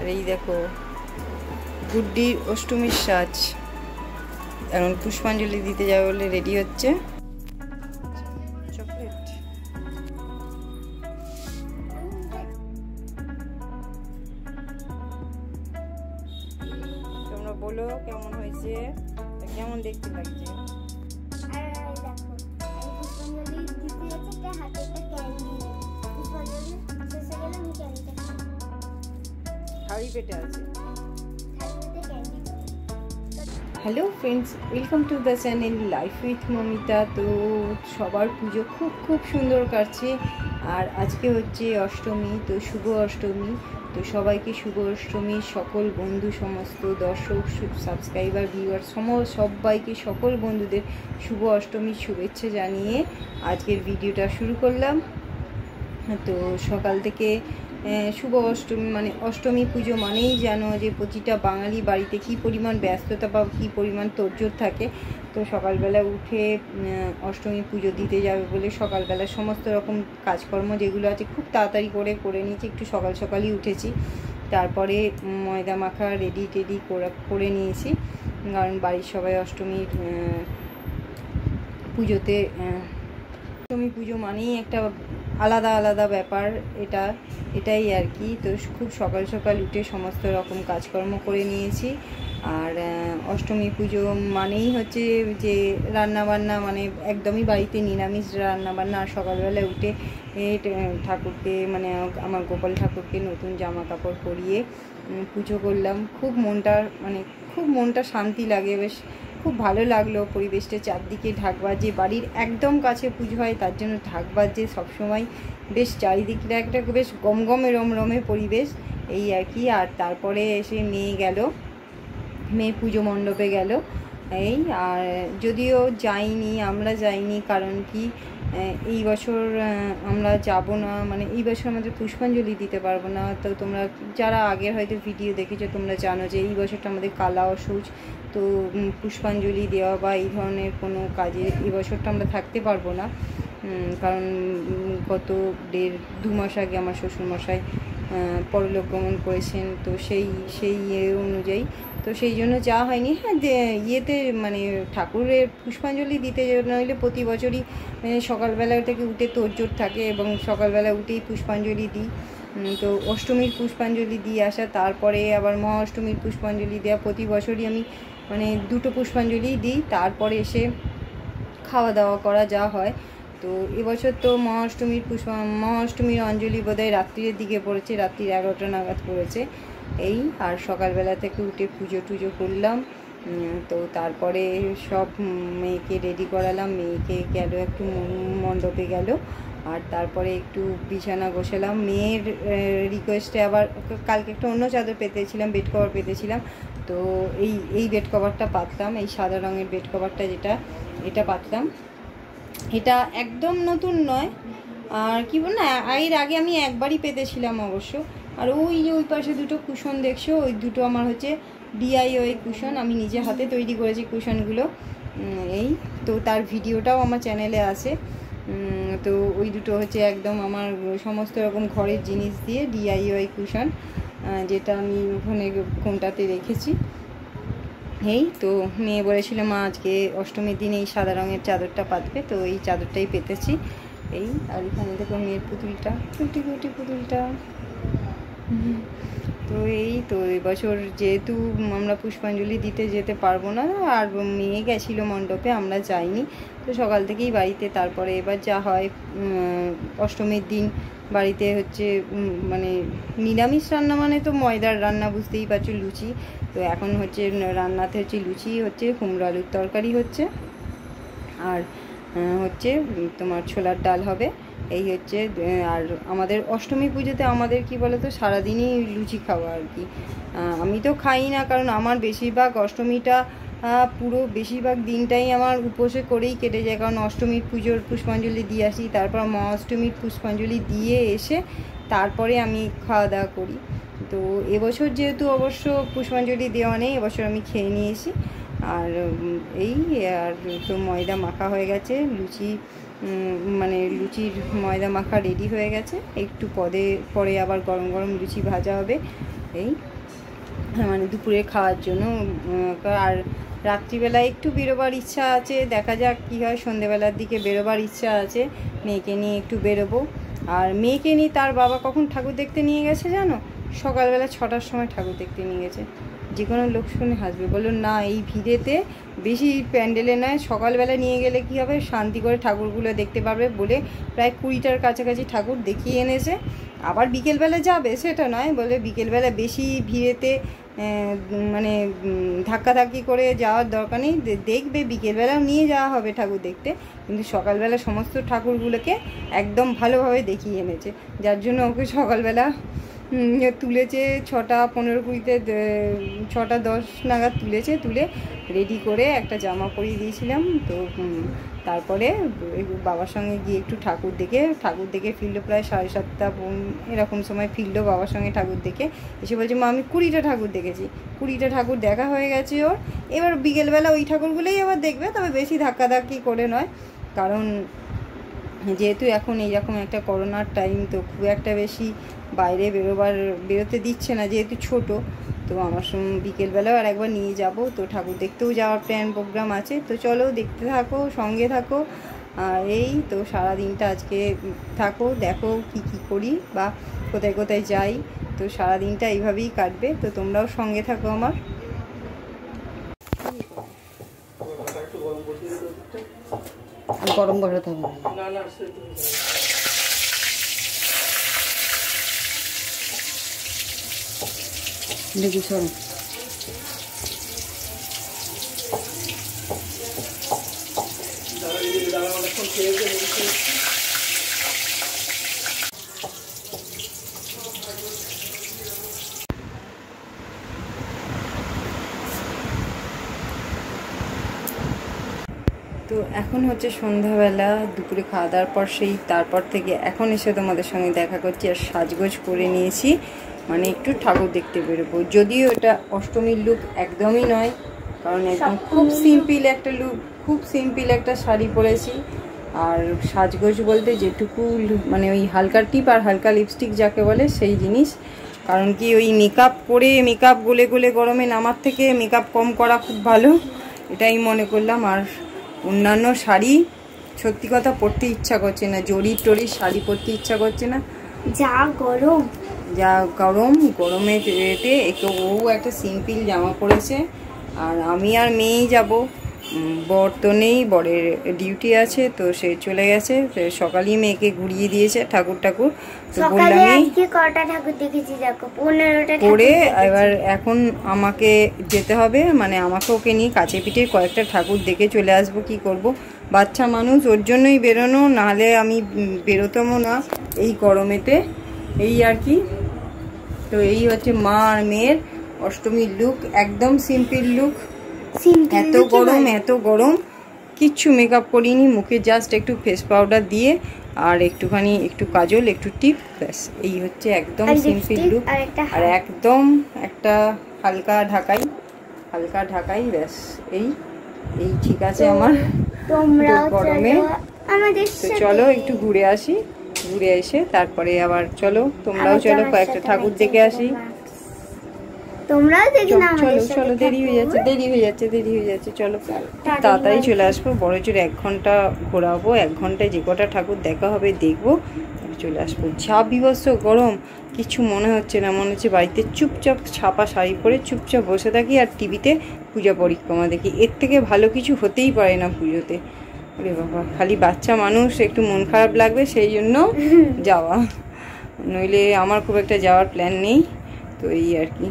আর এই দেখো গুড্ডির অষ্টমীর সাজ, এখন পুষ্পাঞ্জলি দিতে যাবে বলে রেডি হচ্ছে। চকলেট তোমরা বলো কেমন হয়েছে, কেমন দেখতে লাগছে? হাড়ি পেটে আছে। Hello friends, welcome to the channel life with Momita. তো সবার পুজো খুব খুব সুন্দর কাটছে, আর আজকে হচ্ছে অষ্টমী, তো শুভ অষ্টমী। তো সবাইকে শুভ অষ্টমী, সকল বন্ধু, সমস্ত দর্শক, সাবস্ক্রাইবার, ভিউয়ার সবাইকে, সকল বন্ধুদের শুভ অষ্টমীর শুভেচ্ছা জানিয়ে আজকের ভিডিওটা শুরু করলাম। তো সকাল থেকে শুভ অষ্টমী মানে অষ্টমী পুজো মানেই জানো যে প্রতিটা বাঙালি বাড়িতে কী পরিমাণ ব্যস্ততা বা কী পরিমাণ তোড়জোড় থাকে। তো সকালবেলা উঠে অষ্টমী পুজো দিতে যাবে বলে সকালবেলা সমস্ত রকম কাজকর্ম যেগুলো আছে খুব তাড়াতাড়ি করে নিয়েছি, একটু সকাল সকালই উঠেছি। তারপরে ময়দা মাখা রেডি করে নিয়েছি, কারণ বাড়ির সবাই অষ্টমীর পুজোতে, অষ্টমী পুজো মানেই একটা আলাদা আলাদা ব্যাপার, এটাই আর কি। তো খুব সকাল সকাল উঠে সমস্ত রকম কাজকর্ম করে নিয়েছি। আর অষ্টমী পুজো মানেই হচ্ছে যে রান্নাবান্না, মানে একদমই বাড়িতে নিরামিষ রান্নাবান্না। আর সকালবেলা উঠে ঠাকুরকে, মানে আমার গোপাল ঠাকুরকে নতুন জামা কাপড় পরিয়ে পুজো করলাম। খুব মনটা শান্তি লাগে, বেশ খুব ভালো লাগলো। পরিবেশটা চারদিকে ঢাকবাজ, যে বাড়ির একদম কাছে পুজো হয় তার জন্য ঢাকবাজ যে সবসময় বেশ চারিদিকটা একটা বেশ গমগমে রমরমে পরিবেশ, এই আর কি। আর তারপরে এসে মেয়ে পুজো মণ্ডপে গেল এই। আর যদিও আমরা যাইনি, কারণ কি এই বছর আমরা যাব না, মানে এই বছর আমাদের পুষ্পাঞ্জলি দিতে পারবো না। তো তোমরা যারা আগের হয়তো ভিডিও দেখেছো তোমরা জানো যে এই বছরটা আমাদের কালা অসুচ, তো পুষ্পাঞ্জলি দেওয়া বা এই ধরনের কোনো কাজে এই বছরটা আমরা থাকতে পারবো না। কারণ গত 1.5-2 মাস আগে আমার শ্বশুরমশাই পরলোক গমন করেছেন, তো সেই অনুযায়ী তো সেই জন্য যাওয়া হয়নি। হ্যাঁ, ইয়েতে মানে ঠাকুরের পুষ্পাঞ্জলি দিতে নইলে প্রতি বছরই সকালবেলা থেকে উঠে তোড়জোড় থাকে, এবং সকালবেলা উঠেই পুষ্পাঞ্জলি দিই। তো অষ্টমীর পুষ্পাঞ্জলি দিয়ে আসা, তারপরে আবার মহা অষ্টমীর পুষ্পাঞ্জলি দেওয়া, প্রতি বছরই আমি মানে 2টো পুষ্পাঞ্জলি দিই, তারপরে এসে খাওয়া দাওয়া করা যা হয়। তো এবছর তো মহা অষ্টমীর অঞ্জলি বোধহয় রাত্রির দিকে পড়েছে, রাত্রির 11টা নাগাদ পড়েছে এই। আর সকালবেলা থেকে উঠে পুজো টুজো করলাম। তো তারপরে সব মেয়েকে রেডি করালাম, মেয়েকে গেল একটু মণ্ডপে গেল, আর তারপরে একটু বিছানা গোছালাম। মেয়ের রিকোয়েস্টে আবার কালকে একটা অন্য চাদর পেতেছিলাম, বেড কভার পেতেছিলাম, তো এই বেড কভারটা পাতলাম, এই সাদা রঙের বেড কভারটা এটা পাতলাম। এটা একদম নতুন নয়, আর কি বল না, এর আগে আমি একবারই পেতেছিলাম অবশ্য। আর ওই পাশে 2টো কুশন দেখছো, ওই 2টো আমার হচ্ছে DIY কুশন, আমি নিজে হাতে তৈরি করেছি কুশনগুলো এই। তো তার ভিডিওটাও আমার চ্যানেলে আছে। তো ওই 2টো হচ্ছে একদম আমার সমস্ত রকম ঘরের জিনিস দিয়ে DIY কুশন, যেটা আমি ওখানে কোনটাতে রেখেছি এই। তো মেয়ে বলেছিল মা আজকে অষ্টমীর দিন এই সাদা রঙের চাদরটা পাতবে, তো এই চাদরটাই পেতেছি এই। আর এখানে দেখো মেয়ের পুতুলটা, কুটি পুতুলটা। তো তো এবছর যেহেতু আমরা পুষ্পাঞ্জলি দিতে যেতে পারবো না, আর মেয়ে গেছিলো মণ্ডপে, আমরা যাইনি, তো সকাল থেকেই বাড়িতে। তারপরে এবার যা হয়, অষ্টমীর দিন বাড়িতে হচ্ছে মানে নিরামিষ রান্না, মানে তো ময়দার রান্না, বুঝতেই পারছো, লুচি। তো এখন হচ্ছে রান্নাতে হচ্ছে লুচি হচ্ছে, কুমড়ো আলুর তরকারি হচ্ছে, আর হচ্ছে তোমার ছোলার ডাল হবে এই হচ্ছে। আর আমাদের অষ্টমী পুজোতে আমাদের কি বলো তো, সারাদিনই লুচি খাওয়া আর কি। আমি তো খাই না, কারণ আমার বেশিরভাগ অষ্টমীটা পুরো বেশিরভাগ দিনটাই আমার উপোসে করেই কেটে যায়, কারণ অষ্টমীর পুজোর পুষ্পাঞ্জলি দিয়ে আসি, তারপর মহা অষ্টমীর পুষ্পাঞ্জলি দিয়ে এসে তারপরে আমি খাওয়া দাওয়া করি। তো এবছর যেহেতু অবশ্য পুষ্পাঞ্জলি দেওয়া নেই, এবছর আমি খেয়ে নিয়েছি। আর এই আর তো ময়দা মাখা হয়ে গেছে, মানে লুচির ময়দা মাখা রেডি হয়ে গেছে, একটু পরে আবার গরম গরম লুচি ভাজা হবে এই। মানে দুপুরে খাওয়ার জন্য। আর রাত্রিবেলা একটু বেরোবার ইচ্ছা আছে, দেখা যাক কী হয়। সন্ধেবেলার দিকে বেরোবার ইচ্ছা আছে, মেয়েকে নিয়ে একটু বেরোবো। আর মেয়েকে নিয়ে তার বাবা কখন ঠাকুর দেখতে নিয়ে গেছে জানো? সকালবেলা 6টার সময় ঠাকুর দেখতে নিয়ে গেছে। যে কোনো লোক শুনে হাসবে, বললো না এই ভিড়েতে বেশি প্যান্ডেলে নয়, সকালবেলা নিয়ে গেলে কী হবে, শান্তি করে ঠাকুরগুলো দেখতে পারবে বলে প্রায় 20টার কাছাকাছি ঠাকুর দেখিয়ে এনেছে। আবার বিকেলবেলা যাবে সেটা নয়, বলে বিকেলবেলা বেশি ভিড়েতে মানে ধাক্কাধাক্কি করে যাওয়ার দরকার নেই, দেখবে বিকেলবেলাও নিয়ে যাওয়া হবে ঠাকুর দেখতে, কিন্তু সকালবেলা সমস্ত ঠাকুরগুলোকে একদম ভালোভাবে দেখিয়ে এনেছে। যার জন্য ওকে সকালবেলা তুলেছে 6টা 15-20-তে, 6টা 10 নাগাদ তুলেছে, তুলে রেডি করে একটা জামা পরিয়ে দিয়েছিলাম। তো তারপরে বাবার সঙ্গে গিয়ে একটু ঠাকুর দেখে ফিরলো, প্রায় 7:30 এরকম সময় ফিরলো বাবার সঙ্গে ঠাকুর দেখে। এসে বলছে মা আমি 20টা ঠাকুর দেখেছি। 20টা ঠাকুর দেখা হয়ে গেছে ওর। এবার বিকেলবেলা ওই ঠাকুরগুলোই আবার দেখবে, তবে বেশি ধাক্কাধাক্কি করে নয়, কারণ যেহেতু এখন এইরকম একটা করোনার টাইম, তো খুব একটা বেশি বাইরে বেরোতে দিচ্ছে না, যেহেতু ছোট। তো আমার বিকেলবেলাও আর একবার নিয়ে যাব, তো ঠাকুর দেখতেও যাওয়ার প্রোগ্রাম আছে। তো চলো দেখতে থাকো, সঙ্গে থাকো। আর এই তো সারাদিনটা আজকে থাকো, দেখো কি করি বা কোথায় কোথায় যাই। তো সারাদিনটা এইভাবেই কাটবে, তো তোমরাও সঙ্গে থাকো আমার। গরম বসাতে হবে দেখি সরো। তো এখন হচ্ছে সন্ধ্যাবেলা, দুপুরে খাওয়া দাওয়ার পর তারপর থেকে এখন এসে তোমাদের সঙ্গে দেখা করছি। আর সাজগোজ করে নিয়েছি, মানে একটু ঠাকুর দেখতে বেরোবো। যদিও এটা অষ্টমীর লুক একদমই নয়, কারণ একদম খুব সিম্পল একটা লুক, খুব সিম্পল একটা শাড়ি পরেছি। আর সাজগোজ বলতে যেটুকু মানে ওই হালকা টিপ আর হালকা লিপস্টিক যাকে বলে সেই জিনিস। কারণ কি ওই মেকআপ করে মেকআপ গলে গলে গরমে নামার থেকে মেকআপ কম করা খুব ভালো, এটাই মনে করলাম। আর অন্যান্য শাড়ি সত্যি কথা পরতে ইচ্ছা করছে না, জড়ির টড়ির শাড়ি পরতে ইচ্ছা করছে না, যা গরমে একটু ও একটা সিম্পল জামা পরেছে। আর আমি আর মেয়েই যাব, বর তো নেই, বরের ডিউটি আছে, তো সে চলে গেছে। সকালেই মেয়েকে ঘুরিয়ে দিয়েছে ঠাকুর তো বললামই পরে এবার এখন আমাকে যেতে হবে, মানে আমাকে ওকে নিয়ে কাছে পিঠে কয়েকটা ঠাকুর দেখে চলে আসবো। কি করব, বাচ্চা মানুষ, ওর জন্যই বেরোনো, নাহলে আমি বেরোতামও না এই গরমেতে, এই আর কি। তো এই হচ্ছে মা আর মেয়ের অষ্টমীর লুক, একদম সিম্পল লুক। এত গরম কিচ্ছু মেকআপ করিনি, মুখে জাস্ট একটু ফেস পাউডার দিয়ে আর একটু কাজল, একটু টিপ, ব্যাস। এই হচ্ছে একদম সিম্পল লুক। আর একদম একটা হালকা ঢাকাই ব্যাস। এই ঠিক আছে আমার গরমে। তো চলো একটু ঘুরে আসি, ঘুরে এসে তারপরে আবার চলো তোমরাও চলো কয়েকটা ঠাকুর দেখে আসি। চলো দেরি হয়ে যাচ্ছে চলো তাড়াতাড়ি চলে আসবো। বড় জোর 1 ঘন্টা ঘোরাবো, 1 ঘন্টায় যে কটা ঠাকুর দেখা হবে দেখবো, চলে আসবো। যা বিভৎস গরম, কিছু মনে হচ্ছে না, মনে হচ্ছে বাড়িতে চুপচাপ ছাপা শাড়ি পরে চুপচাপ বসে থাকি আর টিভিতে পূজা পরিক্রমা দেখি। এর থেকে ভালো কিছু হতেই পারে না পুজোতে। আরে বাবা, খালি বাচ্চা মানুষ, একটু মন খারাপ লাগবে সেই জন্য যাওয়া, নইলে আমার খুব একটা যাওয়ার প্ল্যান নেই। তো এই আর কি,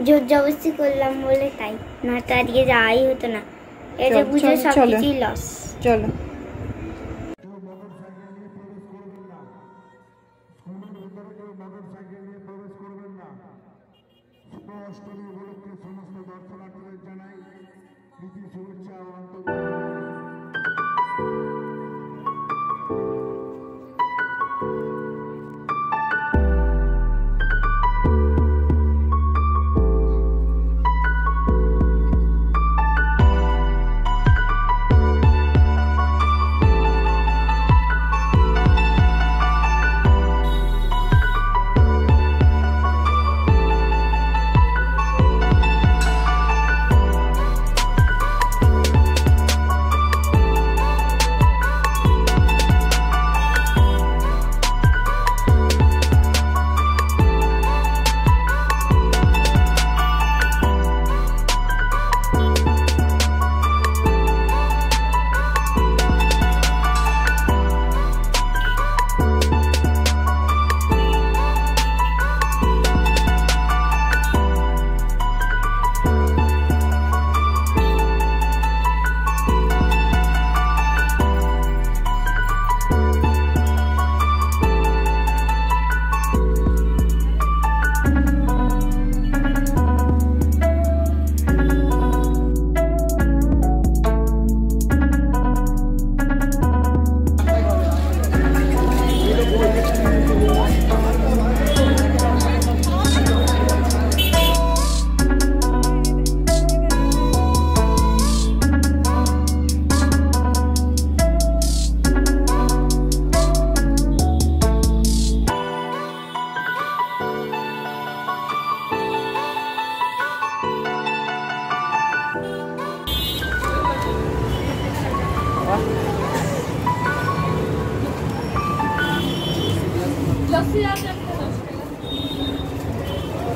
জোর জবরদস্তি করলাম বলে তাই, না তো আজকে যাওয়াই হতো না। এটা বুঝে সবকিছুই লস। চলো অষ্টমী উপলক্ষে সমস্ত দর্শনার্থীদের জানাই প্রীতি শুভেচ্ছা ও আন্তরিক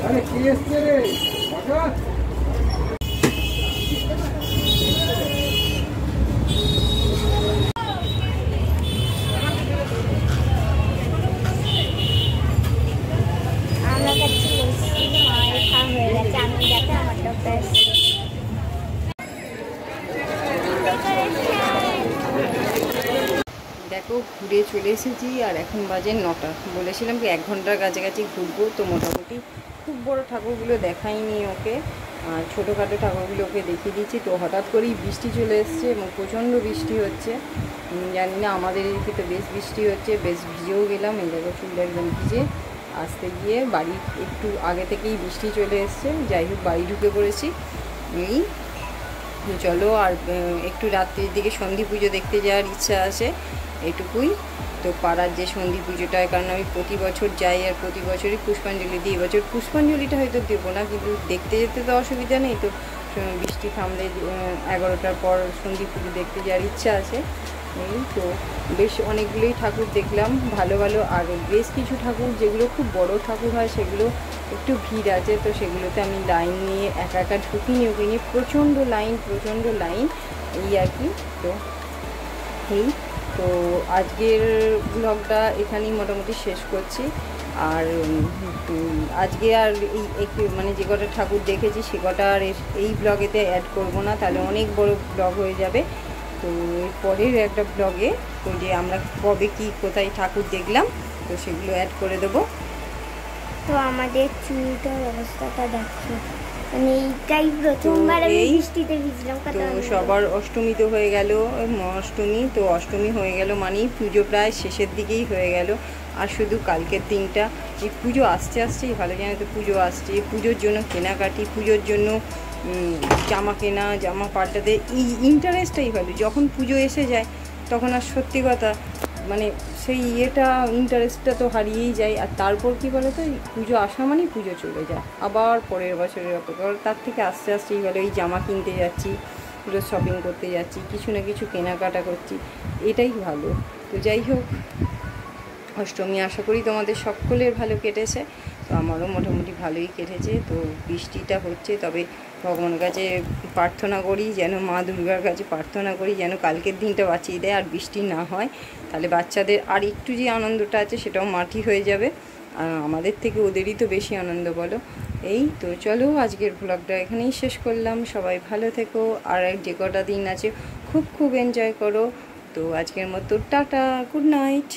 আরে কি এসছে রে হঠাৎ? আমার কাছে মিষ্টি নয়, খাওয়া হয়ে গেছে। আমি যাতে আমার ডক্টর দেখো ঘুরে চলে এসেছি আর এখন বাজে 9টা। বলেছিলাম কি 1 ঘন্টার কাছাকাছি ঘুরবো, তো মোটামুটি খুব বড় ঠাকুরগুলো দেখাইনি ওকে, আর ছোটোখাটো ঠাকুরগুলো ওকে দেখিয়ে দিচ্ছি। তো হঠাৎ করেই বৃষ্টি চলে এসছে এবং প্রচণ্ড বৃষ্টি হচ্ছে। জানি না আমাদের এদিকে তো বেশ বৃষ্টি হচ্ছে, বেশ ভিজেও গেলাম। এই দেখো চুল একদম ভিজে আসতে গিয়ে বাড়ি একটু আগে থেকেই বৃষ্টি চলে এসছে। যাই হোক বাড়ি ঢুকে পড়েছি। এই চলো আর একটু রাত্রির দিকে সন্ধি পুজো দেখতে যাওয়ার ইচ্ছা আছে, এটুকুই। তো পাড়ার যে সন্ধি পুজোটা, কারণ আমি প্রতি বছর যাই আর প্রতি বছরই পুষ্পাঞ্জলি দিই। এবছর পুষ্পাঞ্জলিটা হয়তো দেবো না, কিন্তু দেখতে যেতে তো অসুবিধা নেই। তো বৃষ্টি থামলে 11টার পর সন্ধি পুজো দেখতে যাওয়ার ইচ্ছা আছে। এই তো বেশ অনেকগুলোই ঠাকুর দেখলাম, ভালো ভালো। আর বেশ কিছু ঠাকুর যেগুলো খুব বড় ঠাকুর হয় সেগুলো একটু ভিড় আছে, তো সেগুলোতে আমি লাইন নিয়ে একা একা ঢুকিনি। ওকে নিয়ে প্রচণ্ড লাইন এই আর কি। তো এই তো আজকের ব্লগটা এখানেই মোটামুটি শেষ করছি। আর আজকে আর এই মানে যে কটা ঠাকুর দেখেছি সে কটা আর এই ব্লগেতে অ্যাড করব না, তাহলে অনেক বড় ব্লগ হয়ে যাবে। তো পরের একটা ব্লগে তো যে আমরা কবে কি কোথায় ঠাকুর দেখলাম তো সেগুলো অ্যাড করে দেবো। তো আমাদের চুলটার অবস্থাটা দেখো, মানে এইটাই প্রথমবার আমি এই বৃষ্টিতে ভিজলাম। কত তো আনন্দ। সবার অষ্টমী তো হয়ে গেল, অষ্টমী তো অষ্টমী হয়ে গেল মানেই পুজো প্রায় শেষের দিকেই হয়ে গেল। আর শুধু কালকের দিনটা, এই পুজো আসছেই ভালো, জানো তো পুজো আসছে। পুজোর জন্য কেনাকাটি, পুজোর জন্য জামা কেনা, জামা পাল্টাতে এই ইন্টারেস্টটাই ভালো। যখন পুজো এসে যায় তখন আর সত্যি কথা মানে সেই ইন্টারেস্টটা তো হারিয়েই যায়। আর তারপর কি বলো তো, পুজো আসা মানেই পুজো চলে যায়, আবার পরের বছরের অপেক্ষা। তার থেকে আস্তে আস্তেই ভালো। এই জামা কিনতে যাচ্ছি, পুরো শপিং করতে যাচ্ছি, কিছু না কিছু কেনাকাটা করছি, এটাই ভালো। তো যাই হোক, অষ্টমী আশা করি তোমাদের সকলের ভালো কেটেছে। তো আমারও মোটামুটি ভালোই কেটেছে। তো বৃষ্টিটা হচ্ছে, তবে ভগবানের কাছে প্রার্থনা করি, যেন মা দুর্গার কাছে প্রার্থনা করি যেন কালকের দিনটা বাঁচিয়ে দেয় আর বৃষ্টি না হয়। তাহলে বাচ্চাদের আর একটু যে আনন্দটা আছে সেটাও মাটি হয়ে যাবে। আমাদের থেকে ওদেরই তো বেশি আনন্দ বলো। এই তো চলো আজকের ব্লগটা এখানেই শেষ করলাম। সবাই ভালো থেকো, আর যে কটা দিন আছে খুব এনজয় করো। তো আজকের মতো টাটা, গুড নাইট।